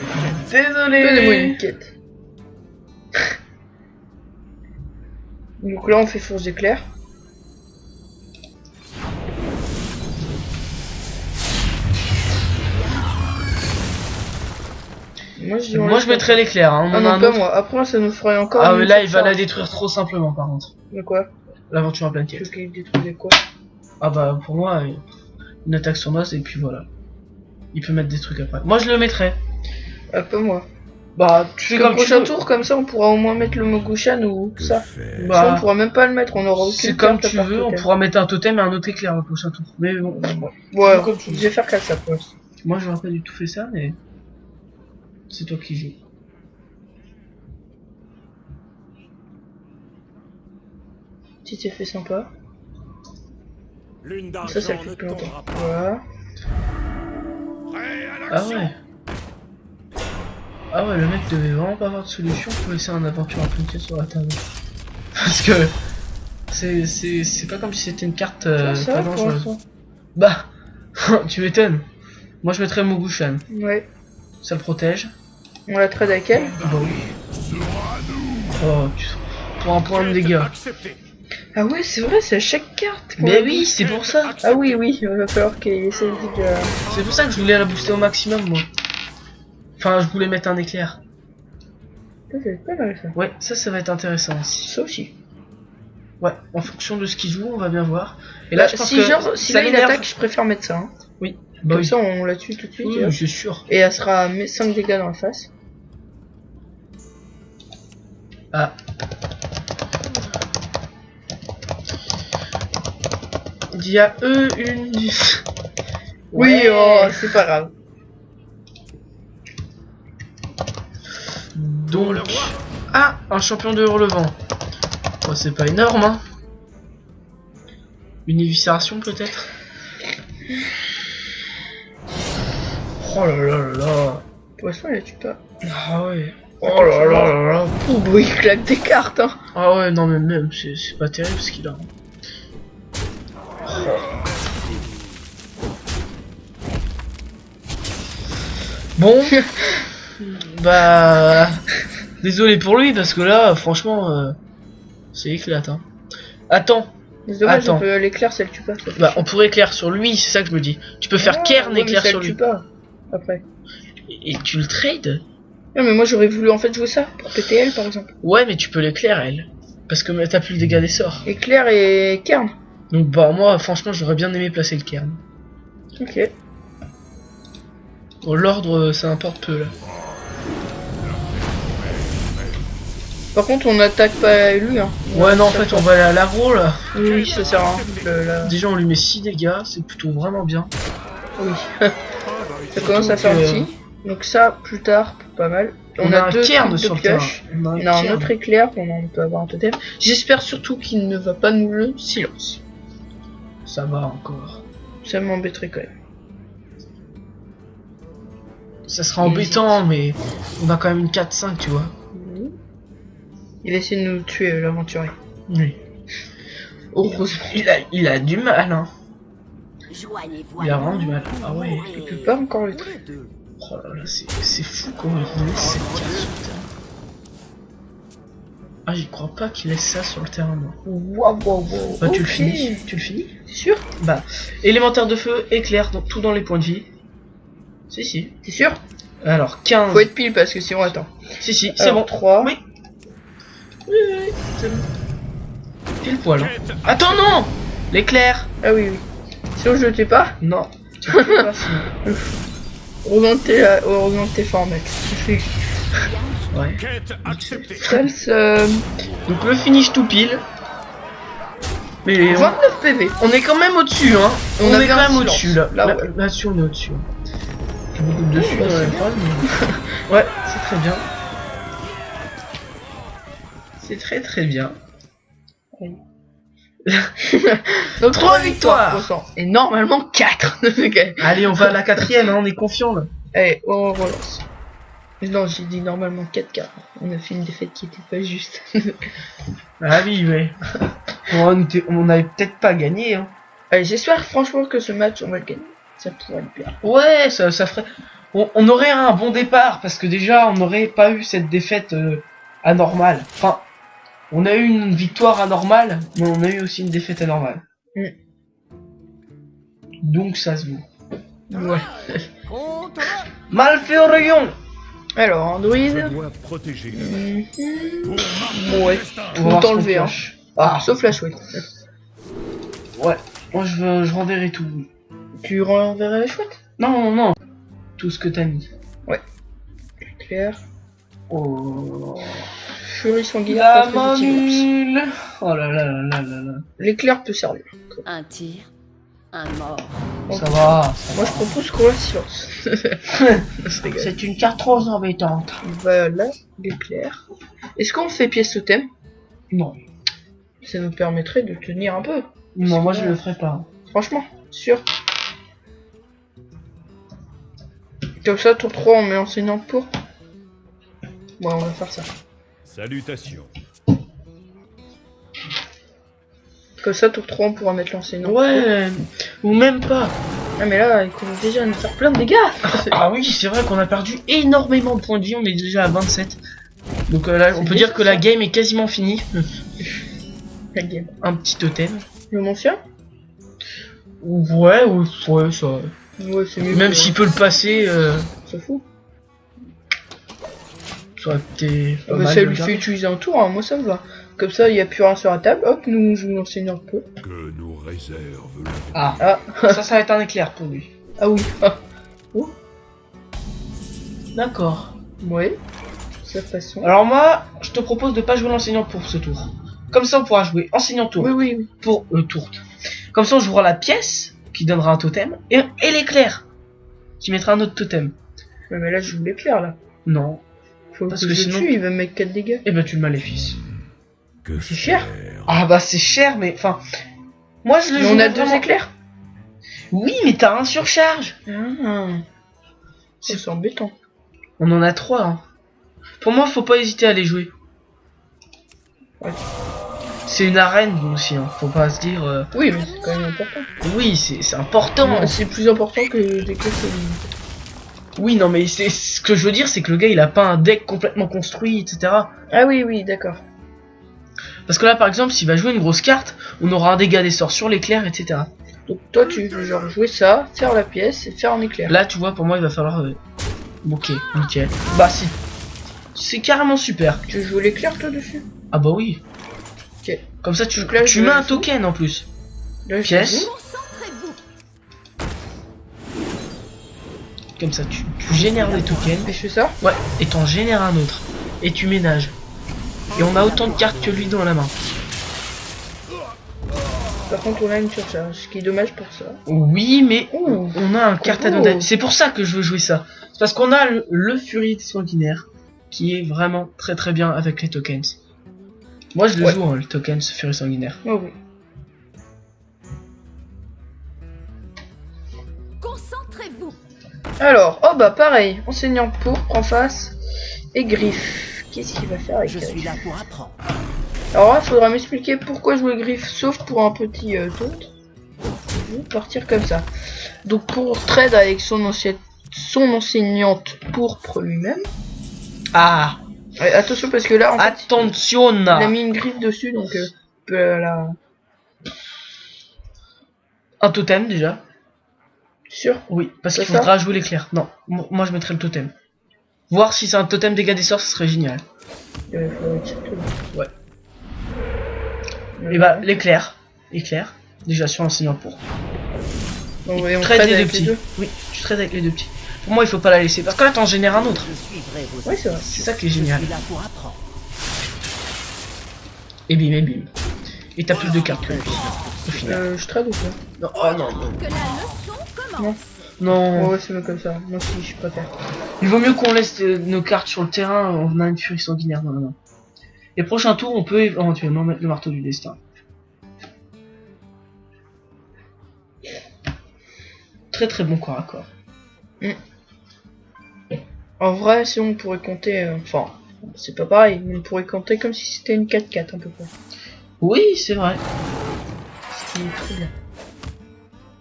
[SPEAKER 1] Donnez-moi une quête. Donc là, on fait force d'éclair. Moi, je
[SPEAKER 2] mettrais l'éclair. Hein.
[SPEAKER 1] Ah non, pas moi. Après, ça nous ferait encore.
[SPEAKER 2] Ah, mais là, il va la détruire trop simplement, par contre.
[SPEAKER 1] De quoi?
[SPEAKER 2] L'aventure en pleine quête.
[SPEAKER 1] Tu veux qu'il détruise quoi?
[SPEAKER 2] Ah bah, pour moi, une attaque sournoise et puis voilà. Il peut mettre des trucs après. Moi, je le mettrais.
[SPEAKER 1] Ah, pas moi.
[SPEAKER 2] Bah, tu fais comme
[SPEAKER 1] prochain tour, comme ça, on pourra au moins mettre le Mogushan ou ça. Bah, ça, on pourra même pas le mettre, on aura aucune.
[SPEAKER 2] C'est comme tu veux, on pourra mettre un totem et un autre éclair le prochain tour. Mais bon,
[SPEAKER 1] ouais, comme tu vais faire qu'à ça, quoi.
[SPEAKER 2] Moi, j'aurais pas du tout fait ça, mais c'est toi qui joues.
[SPEAKER 1] Petit effet sympa. Ça fait plus longtemps.
[SPEAKER 4] Voilà.
[SPEAKER 2] Ah ouais. Ah ouais, le mec devait vraiment pas avoir de solution pour laisser un aventure en pleine quête sur la table. Parce que c'est pas comme si c'était une carte pas dangereuse. Bah, tu m'étonnes. Moi je mettrais Mogushan.
[SPEAKER 1] Ouais.
[SPEAKER 2] Ça le protège.
[SPEAKER 1] On la trade avec elle.
[SPEAKER 2] Bah oui. Oh, pour un point de dégâts.
[SPEAKER 1] Ah ouais, c'est vrai, c'est à chaque carte.
[SPEAKER 2] Mais oui, c'est pour ça.
[SPEAKER 1] Ah oui, oui, il va falloir qu'il essaie de...
[SPEAKER 2] C'est pour ça que je voulais la booster au maximum, moi. Enfin, je voulais mettre un éclair.
[SPEAKER 1] Ça, c'est pas mal, ça.
[SPEAKER 2] Ouais, ça va être intéressant aussi.
[SPEAKER 1] Ça aussi.
[SPEAKER 2] Ouais, en fonction de ce qu'il joue, on va bien voir. Et là, je pense
[SPEAKER 1] si
[SPEAKER 2] que
[SPEAKER 1] genre, si
[SPEAKER 2] ça
[SPEAKER 1] là il
[SPEAKER 2] l'énerve.
[SPEAKER 1] attaque, je préfère mettre ça. Hein.
[SPEAKER 2] Oui.
[SPEAKER 1] Bah comme ça, on la tue tout de suite.
[SPEAKER 2] Oui, c'est sûr.
[SPEAKER 1] Et elle sera 5 dégâts dans la face.
[SPEAKER 2] Ah. Il y a une...
[SPEAKER 1] Oui,
[SPEAKER 2] Ouais.
[SPEAKER 1] oh, c'est pas grave.
[SPEAKER 2] Donc... Ah, un champion de relevant. Oh, c'est pas énorme, hein. Une éviscération, peut-être. Oh là là là là.
[SPEAKER 1] Poisson, elle tue pas.
[SPEAKER 2] Ah ouais. Oh là là là là.
[SPEAKER 1] Oh, bah, il claque des cartes, hein.
[SPEAKER 2] Ah ouais, non mais même, c'est pas terrible ce qu'il a. Bon, bah, désolé pour lui parce que là, franchement, c'est éclate. Hein. Attends,
[SPEAKER 1] C'est dommage,
[SPEAKER 2] Attends.
[SPEAKER 1] on peut l'éclair, ça le tue pas. Ça.
[SPEAKER 2] bah on pourrait éclair sur lui, c'est ça que je me dis. Tu peux faire Cairn
[SPEAKER 1] ouais,
[SPEAKER 2] éclair
[SPEAKER 1] mais ça
[SPEAKER 2] sur
[SPEAKER 1] le
[SPEAKER 2] lui.
[SPEAKER 1] tue pas. Après.
[SPEAKER 2] Et tu le trades?
[SPEAKER 1] Non, mais moi j'aurais voulu en fait jouer ça pour PTL par exemple.
[SPEAKER 2] Ouais, mais tu peux l'éclair elle, parce que t'as plus le dégât des sorts.
[SPEAKER 1] Éclair et Cairn.
[SPEAKER 2] Donc bah moi, franchement, j'aurais bien aimé placer le Cairn.
[SPEAKER 1] Ok.
[SPEAKER 2] Bon, l'ordre, ça importe peu là.
[SPEAKER 1] Par contre, on n'attaque pas lui. Hein.
[SPEAKER 2] Ouais, non, en fait, on va aller à l'agro là.
[SPEAKER 1] Oui, oui, ça sert à rien.
[SPEAKER 2] Déjà, on lui met 6 dégâts, c'est plutôt vraiment bien.
[SPEAKER 1] Oui. Ça commence à faire
[SPEAKER 2] Donc,
[SPEAKER 1] petit. Donc ça, plus tard, pas mal. On a
[SPEAKER 2] un
[SPEAKER 1] deux
[SPEAKER 2] Cairn
[SPEAKER 1] trucs
[SPEAKER 2] sur
[SPEAKER 1] de
[SPEAKER 2] le terrain.
[SPEAKER 1] pioche.
[SPEAKER 2] On a
[SPEAKER 1] On a un
[SPEAKER 2] Cairn.
[SPEAKER 1] autre éclair, on peut avoir un totem. J'espère surtout qu'il ne va pas nous le silence.
[SPEAKER 2] Ça va encore.
[SPEAKER 1] Ça m'embêterait quand même.
[SPEAKER 2] Ça sera embêtant, mais on a quand même une 4-5, tu vois.
[SPEAKER 1] Il essaie de nous tuer, l'aventurier.
[SPEAKER 2] Oui.
[SPEAKER 1] Heureusement.
[SPEAKER 2] Il a du mal, hein.
[SPEAKER 3] Joignez-vous
[SPEAKER 2] Il a vraiment du mal. Ah ouais.
[SPEAKER 1] Il peut pas encore le tuer.
[SPEAKER 2] Oh là là, c'est fou comment il laisse cette carte sur le terrain. Ah, j'y crois pas qu'il laisse ça sur le terrain, moi.
[SPEAKER 1] Waouh, waouh, waouh.
[SPEAKER 2] Bah, tu le
[SPEAKER 1] Ok.
[SPEAKER 2] finis. Tu le finis?
[SPEAKER 1] T'es sûr?
[SPEAKER 2] Bah, élémentaire de feu, éclair, donc tout dans les points de vie. Si.
[SPEAKER 1] T'es sûr?
[SPEAKER 2] Alors, 15.
[SPEAKER 1] Faut être pile parce que sinon, attends.
[SPEAKER 2] Si, c'est bon.
[SPEAKER 1] 3.
[SPEAKER 2] Oui. Oui, c'est bon. Pile poil. Hein. Attends, non! L'éclair.
[SPEAKER 1] Ah oui, oui. Sinon, je le tue pas.
[SPEAKER 2] Non. Tu peux pas, sinon.
[SPEAKER 1] Augmenter fort, mec.
[SPEAKER 2] Ouais.
[SPEAKER 1] Donc,
[SPEAKER 2] Donc le finish tout pile. Mais
[SPEAKER 1] 29 PV.
[SPEAKER 2] on est quand même au-dessus, hein. On
[SPEAKER 1] a
[SPEAKER 2] est
[SPEAKER 1] bien
[SPEAKER 2] quand même
[SPEAKER 1] un
[SPEAKER 2] au-dessus,
[SPEAKER 1] silence.
[SPEAKER 2] là.
[SPEAKER 1] Là, ouais.
[SPEAKER 2] Là-dessus, on est au-dessus. J'ai beaucoup de dessus
[SPEAKER 1] bah,
[SPEAKER 2] dans la
[SPEAKER 1] c'est
[SPEAKER 2] phrase, mais... Ouais, c'est très bien. C'est très bien.
[SPEAKER 1] Donc
[SPEAKER 2] 3 victoires.
[SPEAKER 1] 3%. Et normalement 4.
[SPEAKER 2] Allez, on va à la 4ème, hein, on est confiant là.
[SPEAKER 1] Allez, on relance. Non, j'ai dit normalement 4 car on a fait une défaite qui était pas juste.
[SPEAKER 2] Ah oui, ouais. On avait peut-être pas gagné, hein.
[SPEAKER 1] Allez, j'espère franchement que ce match on va le gagner. Ça pourrait être bien.
[SPEAKER 2] Ouais, ça ferait... On aurait un bon départ, parce que déjà, on n'aurait pas eu cette défaite anormale. Enfin, on a eu une victoire anormale, mais on a eu aussi une défaite anormale. Donc ça se vaut.
[SPEAKER 1] Ouais.
[SPEAKER 2] Malfurion.
[SPEAKER 1] Alors, Android.
[SPEAKER 4] dois protéger.
[SPEAKER 1] Ouais.
[SPEAKER 2] On va voir
[SPEAKER 1] Tout enlever,
[SPEAKER 2] ce qu'on
[SPEAKER 1] hein.
[SPEAKER 2] pioche.
[SPEAKER 1] Ah, sauf la chouette.
[SPEAKER 2] Ouais. Moi, je renverrai tout.
[SPEAKER 1] Tu renverrais la chouette?
[SPEAKER 2] Non. Tout ce que t'as mis.
[SPEAKER 1] Claire.
[SPEAKER 2] Oh.
[SPEAKER 1] Furie sanguinaire.
[SPEAKER 2] La
[SPEAKER 1] pas très utile.
[SPEAKER 2] manule. Oh là là là là là là.
[SPEAKER 1] L'éclair peut servir.
[SPEAKER 3] Un tir, un mort.
[SPEAKER 2] Ça va.
[SPEAKER 1] Moi je propose qu'on la silence. Je rigole.
[SPEAKER 2] C'est une carte trop embêtante.
[SPEAKER 1] Voilà, l'éclair. Est-ce qu'on fait pièce totem?
[SPEAKER 2] Non.
[SPEAKER 1] Ça nous permettrait de tenir un peu.
[SPEAKER 2] Non, moi je le ferai pas.
[SPEAKER 1] Franchement, sûr. Comme ça, tour 3, on met enseignante pour. Bon, on va faire ça.
[SPEAKER 4] Salutations.
[SPEAKER 1] Comme ça, tour 3, on pourra mettre l'enseignant.
[SPEAKER 2] Ouais, ou même pas.
[SPEAKER 1] Ah, mais là, il commence déjà à nous faire plein de dégâts.
[SPEAKER 2] Ah oui, c'est vrai qu'on a perdu énormément de points de vie, on est déjà à 27. Donc là, on peut dire que la game est quasiment finie.
[SPEAKER 1] La game.
[SPEAKER 2] Un petit totem.
[SPEAKER 1] Le mention?
[SPEAKER 2] Ouais, ça.
[SPEAKER 1] Ouais, c'est mieux.
[SPEAKER 2] Même s'il peut le passer,
[SPEAKER 1] Ça fout.
[SPEAKER 2] ça aurait été pas
[SPEAKER 1] Mais
[SPEAKER 2] mal
[SPEAKER 1] ça
[SPEAKER 2] de
[SPEAKER 1] lui
[SPEAKER 2] le
[SPEAKER 1] fait
[SPEAKER 2] garder.
[SPEAKER 1] utiliser un tour, hein, moi ça me va. Comme ça, il n'y a plus rien sur la table. Hop, nous jouons l'enseignant un peu.
[SPEAKER 4] Que nous réserve le
[SPEAKER 2] Ah,
[SPEAKER 1] Ah,
[SPEAKER 2] ça va être un éclair pour lui.
[SPEAKER 1] ah oui. Ah.
[SPEAKER 2] D'accord.
[SPEAKER 1] Ouais. De cette façon.
[SPEAKER 2] Alors moi, je te propose de pas jouer l'enseignant pour ce tour. Comme ça, on pourra jouer enseignant tour
[SPEAKER 1] Oui, oui, oui.
[SPEAKER 2] pour tourte. Comme ça, on jouera la pièce qui donnera un totem et l'éclair qui mettra un autre totem.
[SPEAKER 1] Ouais, mais là, je joue l'éclair, là.
[SPEAKER 2] Non.
[SPEAKER 1] Faut
[SPEAKER 2] Parce
[SPEAKER 1] que
[SPEAKER 2] que
[SPEAKER 1] je
[SPEAKER 2] sinon-
[SPEAKER 1] tue, il va me mettre 4 dégâts.
[SPEAKER 2] Eh ben, tu le maléfices.
[SPEAKER 4] que
[SPEAKER 1] C'est cher.
[SPEAKER 4] faire
[SPEAKER 2] Ah bah c'est cher, mais enfin, moi je le
[SPEAKER 1] Mais
[SPEAKER 2] joue.
[SPEAKER 1] on a 2
[SPEAKER 2] vraiment-
[SPEAKER 1] éclairs.
[SPEAKER 2] Oui, mais t'as un surcharge.
[SPEAKER 1] Ah. C'est embêtant.
[SPEAKER 2] On en a 3. Hein. Pour moi, faut pas hésiter à les jouer.
[SPEAKER 1] Ouais.
[SPEAKER 2] C'est une arène aussi, hein. Faut pas se dire.
[SPEAKER 1] Oui, mais c'est quand même important.
[SPEAKER 2] Oui, c'est important.
[SPEAKER 1] Non, c'est plus important que des clés.
[SPEAKER 2] Oui, non, mais c'est ce que je veux dire, c'est que le gars il a pas un deck complètement construit, etc.
[SPEAKER 1] Ah oui, oui, d'accord.
[SPEAKER 2] Parce que là, par exemple, s'il va jouer une grosse carte, on aura un dégât des sorts sur l'éclair, etc.
[SPEAKER 1] Donc toi, tu veux genre jouer ça, faire la pièce et faire un éclair.
[SPEAKER 2] Là, tu vois, pour moi, il va falloir. Ok, nickel. Bah, c'est carrément super.
[SPEAKER 1] Tu veux jouer l'éclair toi dessus?
[SPEAKER 2] Ah bah oui.
[SPEAKER 1] Ok.
[SPEAKER 2] Comme ça, tu
[SPEAKER 1] Donc là,
[SPEAKER 2] tu
[SPEAKER 1] je
[SPEAKER 2] mets un
[SPEAKER 1] joue.
[SPEAKER 2] token en plus.
[SPEAKER 1] Là, je
[SPEAKER 2] Pièce.
[SPEAKER 1] joue.
[SPEAKER 3] Concentrez-vous.
[SPEAKER 2] Comme ça, tu génères des tokens.
[SPEAKER 1] Et je fais ça.
[SPEAKER 2] Ouais, et t'en génères un autre. Et tu ménages. Et on a autant de cartes que lui dans la main.
[SPEAKER 1] Par contre, on a une surcharge, ce qui est dommage pour ça.
[SPEAKER 2] Oui, mais
[SPEAKER 1] Ouh.
[SPEAKER 2] on a un carte à
[SPEAKER 1] Oh.
[SPEAKER 2] donner. C'est pour ça que je veux jouer ça. C'est parce qu'on a le Furie sanguinaire qui est vraiment très très bien avec les tokens. Moi je le
[SPEAKER 1] Ouais.
[SPEAKER 2] joue, hein, le token Furie sanguinaire.
[SPEAKER 1] Oh oui.
[SPEAKER 3] Concentrez-vous.
[SPEAKER 1] Alors, oh bah pareil, enseignant pourpre en face et griffe. Qu'est-ce qu'il va faire avec
[SPEAKER 3] Je suis
[SPEAKER 1] griffe?
[SPEAKER 3] là pour apprendre.
[SPEAKER 1] Alors là, faudra m'expliquer pourquoi jouer griffe, sauf pour un petit taunt. Je vais partir comme ça. Donc pour trade avec son enseignante pourpre lui-même.
[SPEAKER 2] Ah,
[SPEAKER 1] Ouais, attention parce que là, en fait,
[SPEAKER 2] attention
[SPEAKER 1] il a mis une griffe dessus, donc peut la...
[SPEAKER 2] un totem déjà.
[SPEAKER 1] Sûr?
[SPEAKER 2] Oui, parce
[SPEAKER 1] C'est
[SPEAKER 2] qu'il
[SPEAKER 1] ça
[SPEAKER 2] faudra jouer l'éclair. Non, moi je mettrais le totem. Voir si c'est un totem dégâts des sorts, ce serait génial.
[SPEAKER 1] Faudrait tirer tout.
[SPEAKER 2] Ouais. Et bah l'éclair, éclair. Déjà sur l'enseignant pour.
[SPEAKER 1] Donc, on
[SPEAKER 2] Trade
[SPEAKER 1] trade
[SPEAKER 2] les deux
[SPEAKER 1] avec les
[SPEAKER 2] petits.
[SPEAKER 1] deux.
[SPEAKER 2] Oui, tu trades avec les deux petits. Pour moi, il faut pas la laisser parce que là, t'en génères un autre.
[SPEAKER 3] Je suivrai vos
[SPEAKER 1] Oui, c'est vrai.
[SPEAKER 2] C'est ça qui est
[SPEAKER 3] Je
[SPEAKER 2] génial.
[SPEAKER 3] suis là pour apprendre.
[SPEAKER 2] Et bim, et bim. Et t'as plus de cartes que lui, au final.
[SPEAKER 1] Je trade ou pas?
[SPEAKER 2] Non, oh non, non.
[SPEAKER 3] Que la leçon commence.
[SPEAKER 2] Non.
[SPEAKER 1] Ouais, c'est mieux comme ça. Moi aussi, je préfère.
[SPEAKER 2] Il vaut mieux qu'on laisse nos cartes sur le terrain. On a une furie sanguinaire dans la main. Et prochain tour, on peut éventuellement mettre le marteau du destin. Très très bon corps à corps.
[SPEAKER 1] En vrai, si on pourrait compter... Enfin, c'est pas pareil, mais on pourrait compter comme si c'était une 4-4 à peu près.
[SPEAKER 2] Oui, c'est vrai.
[SPEAKER 1] Ce qui est très bien.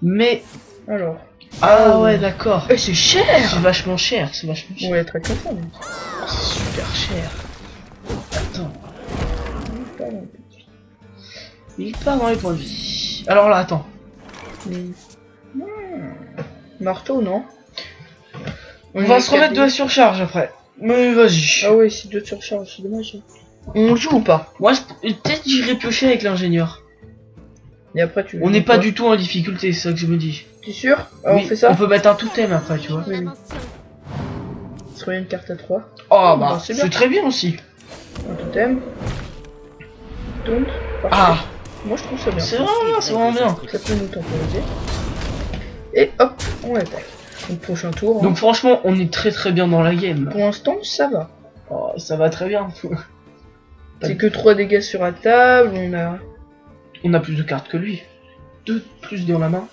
[SPEAKER 2] Mais...
[SPEAKER 1] Alors...
[SPEAKER 2] Ah ouais, d'accord.
[SPEAKER 1] c'est cher.
[SPEAKER 2] C'est vachement cher, c'est vachement cher.
[SPEAKER 1] On va être comme ça, mais...
[SPEAKER 2] C'est super cher. Attends.
[SPEAKER 1] Pardon.
[SPEAKER 2] Il est pas dans les points de vie. Alors là, attends.
[SPEAKER 1] Marteau, non?
[SPEAKER 2] On va se remettre de la surcharge après. Mais vas-y.
[SPEAKER 1] Ah ouais, c'est 2 de surcharge, c'est dommage. On joue ou pas?
[SPEAKER 2] Moi, peut-être j'irai piocher avec l'ingénieur.
[SPEAKER 1] Et après, tu...
[SPEAKER 2] On n'est pas du tout en difficulté, c'est ça que je me dis.
[SPEAKER 1] T'es sûr? Ah,
[SPEAKER 2] Oui,
[SPEAKER 1] on fait ça?
[SPEAKER 2] on peut mettre un totem après, tu vois.
[SPEAKER 1] Oui, oui.
[SPEAKER 3] Invention.
[SPEAKER 1] Ça serait une carte à 3.
[SPEAKER 2] Oh
[SPEAKER 1] bah,
[SPEAKER 2] bah,
[SPEAKER 1] c'est bien.
[SPEAKER 2] c'est très bien aussi.
[SPEAKER 1] Un totem. Donc,
[SPEAKER 2] Ah,
[SPEAKER 1] moi je trouve ça bien.
[SPEAKER 2] c'est vraiment bien.
[SPEAKER 1] Ça peut nous temporiser. Et hop, on attaque. Donc prochain tour.
[SPEAKER 2] Donc franchement, on est très très bien dans la game.
[SPEAKER 1] pour l'instant, ça va.
[SPEAKER 2] Oh, ça va très bien.
[SPEAKER 1] C'est que 3 dégâts sur la table,
[SPEAKER 2] On a plus de cartes que lui. 2 plus dans la main.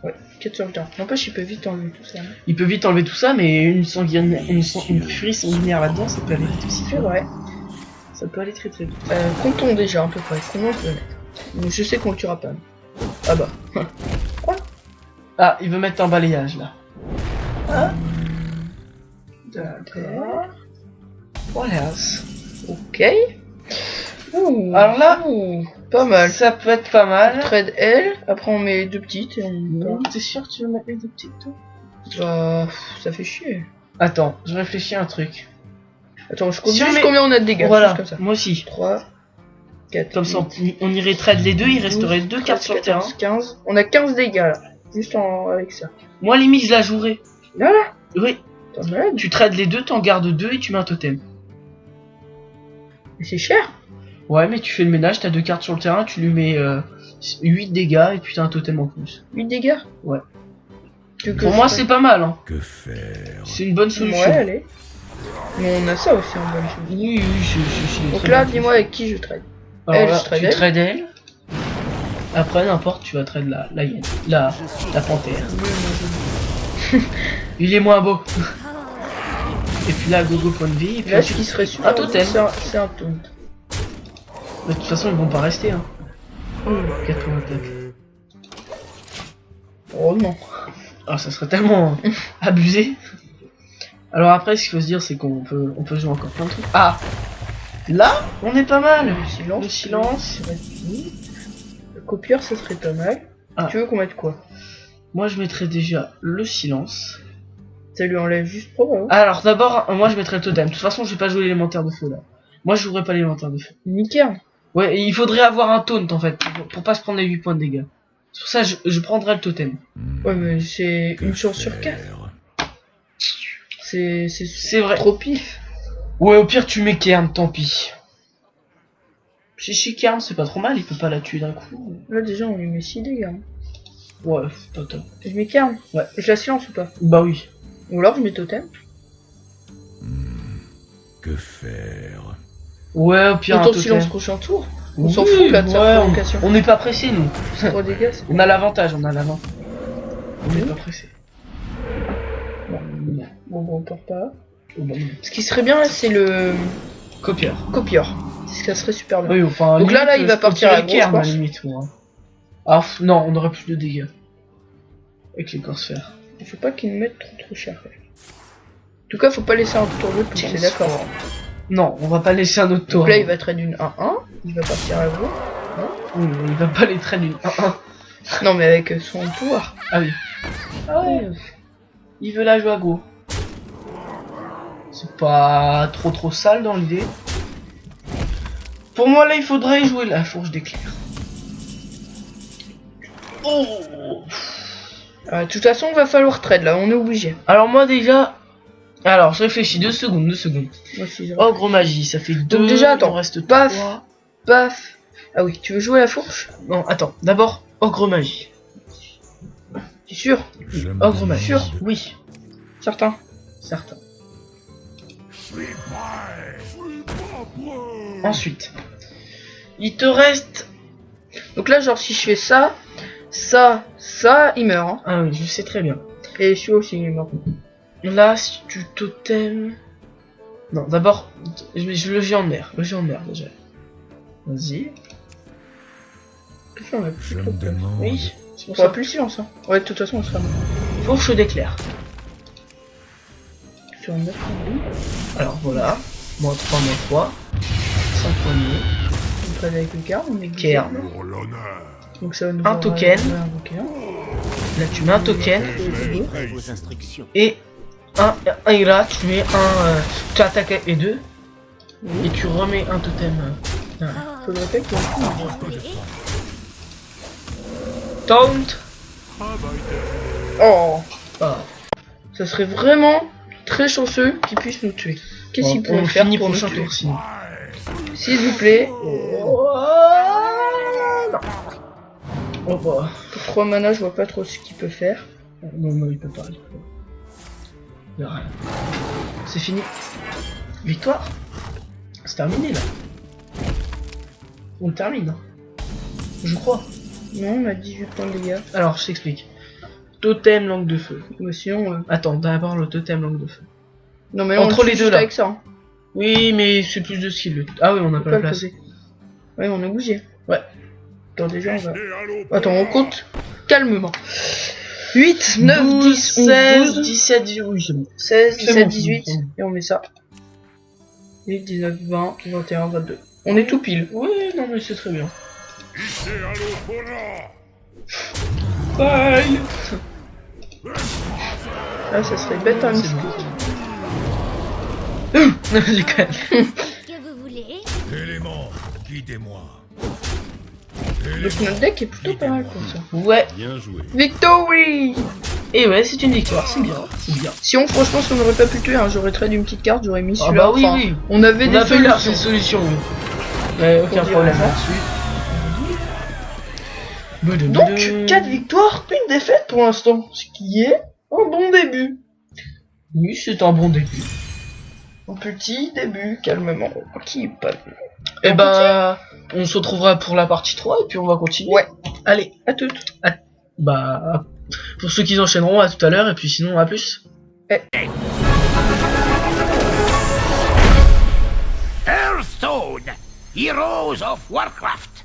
[SPEAKER 1] Ouais, 4 sur le temps. N'empêche, il peut vite enlever tout ça.
[SPEAKER 2] Il peut vite enlever tout ça, mais une sanguinaire, une furie sanguinaire là-dedans, ça peut aller vite aussi.
[SPEAKER 1] C'est vrai.
[SPEAKER 2] Ça peut aller très très vite.
[SPEAKER 1] Comptons déjà à peu près. Combien on peut mettre? Donc, je sais qu'on le tuera pas. Ah bah.
[SPEAKER 2] Ah, il veut mettre un balayage là. Ah.
[SPEAKER 1] D'accord.
[SPEAKER 2] Voilà.
[SPEAKER 1] Ok. Ouh.
[SPEAKER 2] Alors là,
[SPEAKER 1] Pas mal.
[SPEAKER 2] ça peut être pas mal.
[SPEAKER 1] Trade L. Après on met 2 petites. Et
[SPEAKER 2] T'es sûr que tu veux mettre les deux petites toi?
[SPEAKER 1] Bah, ça fait chier.
[SPEAKER 2] Attends, je réfléchis à un truc.
[SPEAKER 1] Attends, je compte
[SPEAKER 2] Si on
[SPEAKER 1] juste
[SPEAKER 2] met-
[SPEAKER 1] combien on a de dégâts.
[SPEAKER 2] Voilà,
[SPEAKER 1] juste comme ça.
[SPEAKER 2] moi aussi.
[SPEAKER 1] 3, 4,
[SPEAKER 2] Comme ça, on irait trade les deux, il resterait deux cartes sur le terrain.
[SPEAKER 1] 15. On a 15 dégâts là. Juste avec ça.
[SPEAKER 2] Moi, limite, je la jouerais.
[SPEAKER 1] Voilà.
[SPEAKER 2] Oui,
[SPEAKER 1] T'es malade.
[SPEAKER 2] tu trades les deux, t'en gardes deux et tu mets un totem.
[SPEAKER 1] Mais c'est cher.
[SPEAKER 2] Ouais, mais tu fais le ménage, t'as deux cartes sur le terrain, tu lui mets 8 dégâts et puis t'as un totem en plus.
[SPEAKER 1] 8 dégâts.
[SPEAKER 2] Ouais.
[SPEAKER 1] Tu veux que
[SPEAKER 2] Pour
[SPEAKER 1] je
[SPEAKER 2] moi,
[SPEAKER 1] fasse-
[SPEAKER 2] c'est pas mal, hein.
[SPEAKER 4] Que faire?
[SPEAKER 2] C'est une bonne solution.
[SPEAKER 1] Ouais, allez. Mais on a ça aussi en bonne chose.
[SPEAKER 2] Oui, oui, je
[SPEAKER 1] Donc
[SPEAKER 2] très
[SPEAKER 1] là,
[SPEAKER 2] bien.
[SPEAKER 1] dis-moi avec qui je trade.
[SPEAKER 2] Alors
[SPEAKER 1] elle,
[SPEAKER 2] là,
[SPEAKER 1] je trade
[SPEAKER 2] tu
[SPEAKER 1] elle.
[SPEAKER 2] trades elle. Après, n'importe, tu vas trade la hyène. La panthère. Il est moins beau. Et puis là, gogo point de vie. Et puis
[SPEAKER 1] Là, ce
[SPEAKER 2] ensuite-
[SPEAKER 1] qui serait super,
[SPEAKER 2] un totem.
[SPEAKER 1] c'est un taunt.
[SPEAKER 2] De toute façon, ils vont pas rester, hein. 80 attaques.
[SPEAKER 1] Oh non.
[SPEAKER 2] Ah, ça serait tellement abusé. Alors après, ce qu'il faut se dire, c'est qu'on peut jouer encore plein de trucs. Ah, là, on est pas mal.
[SPEAKER 1] Le silence.
[SPEAKER 2] Le silence.
[SPEAKER 1] Le copieur, ça serait pas mal.
[SPEAKER 2] Ah.
[SPEAKER 1] Tu veux qu'on mette quoi?
[SPEAKER 2] Moi, je mettrais déjà le silence.
[SPEAKER 1] Ça lui enlève juste pour eux.
[SPEAKER 2] Alors d'abord, moi, je mettrais le totem. De toute façon, je vais pas jouer l'élémentaire de feu là. Moi, je jouerais pas l'élémentaire de feu.
[SPEAKER 1] Nickel.
[SPEAKER 2] Ouais, et il faudrait avoir un taunt en fait pour pas se prendre les 8 points de dégâts. C'est pour ça, je prendrais le totem.
[SPEAKER 1] Ouais, mais c'est
[SPEAKER 4] Que
[SPEAKER 1] une chance sur 4.
[SPEAKER 4] faire?
[SPEAKER 1] C'est
[SPEAKER 2] vrai.
[SPEAKER 1] trop pif.
[SPEAKER 2] Ouais, au pire, tu mets Kern, tant pis. Chez Kern, c'est pas trop mal, il peut pas la tuer d'un coup.
[SPEAKER 1] Là, déjà, on lui met 6 dégâts. Hein.
[SPEAKER 2] Ouais, pas top.
[SPEAKER 1] Je mets carne.
[SPEAKER 2] Ouais.
[SPEAKER 1] Je la silence ou pas?
[SPEAKER 2] Bah oui.
[SPEAKER 1] Ou alors je mets totem.
[SPEAKER 4] Que faire?
[SPEAKER 2] Ouais, au pire, un
[SPEAKER 1] Autant
[SPEAKER 2] totem.
[SPEAKER 1] silence prochain tour. On
[SPEAKER 2] Oui,
[SPEAKER 1] s'en fout là de sa
[SPEAKER 2] ouais,
[SPEAKER 1] provocation.
[SPEAKER 2] on n'est pas pressé, nous.
[SPEAKER 1] 3 dégâts, c'est
[SPEAKER 2] On a l'avantage, on a l'avantage. On n'est pas pressé.
[SPEAKER 1] bon, on part pas.
[SPEAKER 2] Oh, bah, non.
[SPEAKER 1] Ce qui serait bien là, c'est le
[SPEAKER 2] Copieur.
[SPEAKER 1] copieur. Ça serait super bien.
[SPEAKER 2] Oui, enfin,
[SPEAKER 1] Donc là,
[SPEAKER 2] limite,
[SPEAKER 1] il va
[SPEAKER 2] je peux
[SPEAKER 1] partir à
[SPEAKER 2] tirer
[SPEAKER 1] gauche,
[SPEAKER 2] Kern,
[SPEAKER 1] je
[SPEAKER 2] à
[SPEAKER 1] pense.
[SPEAKER 2] la limite, moi. Ah, non, on aurait plus de dégâts. Avec les corse-fer.
[SPEAKER 1] Il faut pas qu'il nous mette trop cher. En tout cas, faut pas laisser un tour de plus, c'est d'accord.
[SPEAKER 2] Non, on va pas laisser un autre tour.
[SPEAKER 1] Donc là, il va trade une 1-1. Il va partir à gauche.
[SPEAKER 2] Oui, il va pas les traîner une 1-1.
[SPEAKER 1] Non, mais avec son pouvoir.
[SPEAKER 2] Ah oui. Ah ouais. Il veut la jouer à go. C'est pas trop sale dans l'idée. Pour moi, là, il faudrait jouer la fourche d'éclair. Oh.
[SPEAKER 1] De toute façon, il va falloir trade là, on est obligé.
[SPEAKER 2] Alors moi déjà... Alors, je réfléchis 2 secondes.
[SPEAKER 1] Moi aussi, je...
[SPEAKER 2] Ogre magie, ça fait 2.
[SPEAKER 1] Donc déjà, attends.
[SPEAKER 2] Il en reste
[SPEAKER 1] Paf.
[SPEAKER 2] 3.
[SPEAKER 1] Paf. Ah oui, tu veux jouer la fourche?
[SPEAKER 2] Non, attends. D'abord, ogre magie.
[SPEAKER 1] T'es sûr?
[SPEAKER 4] Je me
[SPEAKER 2] Ogre magie.
[SPEAKER 4] demande-
[SPEAKER 2] Oui,
[SPEAKER 1] Certain.
[SPEAKER 2] certain. Ensuite, il te reste...
[SPEAKER 1] Donc là, genre, si je fais ça, il meurt. Hein.
[SPEAKER 2] Ah oui, je sais très bien.
[SPEAKER 1] Et celui-là aussi, il meurt.
[SPEAKER 2] Là, si tu totem... Non, d'abord, le géant de mer. Le géant de mer, déjà. Vas-y.
[SPEAKER 1] Qu'est-ce qu'on a plus
[SPEAKER 4] Je
[SPEAKER 1] de
[SPEAKER 4] me
[SPEAKER 1] totem?
[SPEAKER 4] demande.
[SPEAKER 2] Oui, c'est
[SPEAKER 1] On
[SPEAKER 2] pour
[SPEAKER 1] fera
[SPEAKER 2] ça.
[SPEAKER 1] plus le silence. Hein. Ouais, de toute façon, on sera mort.
[SPEAKER 2] Fourche d'éclair.
[SPEAKER 1] Sur 9
[SPEAKER 2] Alors voilà. Moins 3, moins 3. 5 poignées.
[SPEAKER 1] on trade avec le card, on est
[SPEAKER 2] Cairn.
[SPEAKER 4] Pour l'honneur.
[SPEAKER 1] Donc ça va nous
[SPEAKER 2] Un
[SPEAKER 1] faire
[SPEAKER 2] token.
[SPEAKER 1] un token.
[SPEAKER 2] Là, tu mets un token.
[SPEAKER 3] Vos instructions.
[SPEAKER 2] Et et là, tu mets tu attaques avec les deux. Et tu remets un totem.
[SPEAKER 1] Faudrait pas qu'il y ait un coup.
[SPEAKER 2] Taunt.
[SPEAKER 1] Oh,
[SPEAKER 2] Ah.
[SPEAKER 1] ça serait vraiment très chanceux qu'il puisse nous tuer. Qu'est-ce qu'il pourrait
[SPEAKER 2] on
[SPEAKER 1] faire
[SPEAKER 2] finit
[SPEAKER 1] pour nous
[SPEAKER 2] prochain
[SPEAKER 1] tuer?
[SPEAKER 2] tour sinon.
[SPEAKER 1] S'il vous plaît,
[SPEAKER 2] Oh bah.
[SPEAKER 1] pour 3 mana, je vois pas trop ce qu'il peut faire.
[SPEAKER 2] Non, il peut pas. Il y a rien. C'est fini. Victoire. C'est terminé là. On le termine. Hein. Je crois.
[SPEAKER 1] Non, on a 18 points de dégâts.
[SPEAKER 2] Alors, je t'explique. Totem langue de feu.
[SPEAKER 1] Mais sinon,
[SPEAKER 2] Attends, d'abord le totem langue de feu.
[SPEAKER 1] non mais
[SPEAKER 2] Entre
[SPEAKER 1] on le
[SPEAKER 2] les
[SPEAKER 1] tue
[SPEAKER 2] deux,
[SPEAKER 1] juste
[SPEAKER 2] là.
[SPEAKER 1] avec ça. Hein.
[SPEAKER 2] Oui, mais c'est plus de skill. Ah oui, on n'a
[SPEAKER 1] Faut
[SPEAKER 2] pas
[SPEAKER 1] pas
[SPEAKER 2] la
[SPEAKER 1] le
[SPEAKER 2] place.
[SPEAKER 1] poser. Ouais, on est obligé. Attends, déjà, on va...
[SPEAKER 4] Restez à l'opéra.
[SPEAKER 1] Attends, on compte calmement. 8, 9,
[SPEAKER 2] 12,
[SPEAKER 1] 10, 11,
[SPEAKER 2] 16,
[SPEAKER 1] 12,
[SPEAKER 2] 17, 18, oui, c'est bon.
[SPEAKER 1] 16,
[SPEAKER 2] C'est
[SPEAKER 1] 17,
[SPEAKER 2] bon,
[SPEAKER 1] 18,
[SPEAKER 2] c'est bon.
[SPEAKER 1] et on met ça. 8, 19, 20, 21, 22. On est tout pile.
[SPEAKER 2] Oui, non, mais c'est très bien.
[SPEAKER 4] Ici à l'opéra.
[SPEAKER 2] Bye.
[SPEAKER 1] Là, ça serait bête, hein,
[SPEAKER 2] C'est bon. J'ai quand même-
[SPEAKER 3] Qu'est-ce que vous voulez?
[SPEAKER 4] Élément, guidez-moi.
[SPEAKER 1] Donc notre deck est plutôt pas mal comme ça.
[SPEAKER 2] Ouais,
[SPEAKER 4] Bien joué.
[SPEAKER 1] Victory!
[SPEAKER 2] et ouais, c'est une victoire, c'est bien, c'est bien.
[SPEAKER 1] Si on, franchement, si on n'aurait pas pu le tuer, hein, j'aurais trade une petite carte, j'aurais mis
[SPEAKER 2] Ah
[SPEAKER 1] celui-là.
[SPEAKER 2] bah oui,
[SPEAKER 1] Enfin,
[SPEAKER 2] oui.
[SPEAKER 1] On avait
[SPEAKER 2] On
[SPEAKER 1] des
[SPEAKER 2] a fait là,
[SPEAKER 1] solutions.
[SPEAKER 2] c'est solution. Ouais, aucun
[SPEAKER 1] Faut dire
[SPEAKER 2] problème
[SPEAKER 1] ça.
[SPEAKER 2] là-dessus.
[SPEAKER 1] Donc, 4 victoires, une défaite pour l'instant. Ce qui est un bon début.
[SPEAKER 2] Oui, c'est un bon début.
[SPEAKER 1] Un petit début, calmement. Qui pas.
[SPEAKER 2] Et bah, on se retrouvera pour la partie 3 et puis on va continuer.
[SPEAKER 1] Ouais.
[SPEAKER 2] Allez,
[SPEAKER 1] À toutes.
[SPEAKER 2] bah, pour ceux qui enchaîneront, à tout à l'heure et puis sinon, à plus.
[SPEAKER 5] Hearthstone, Heroes of Warcraft.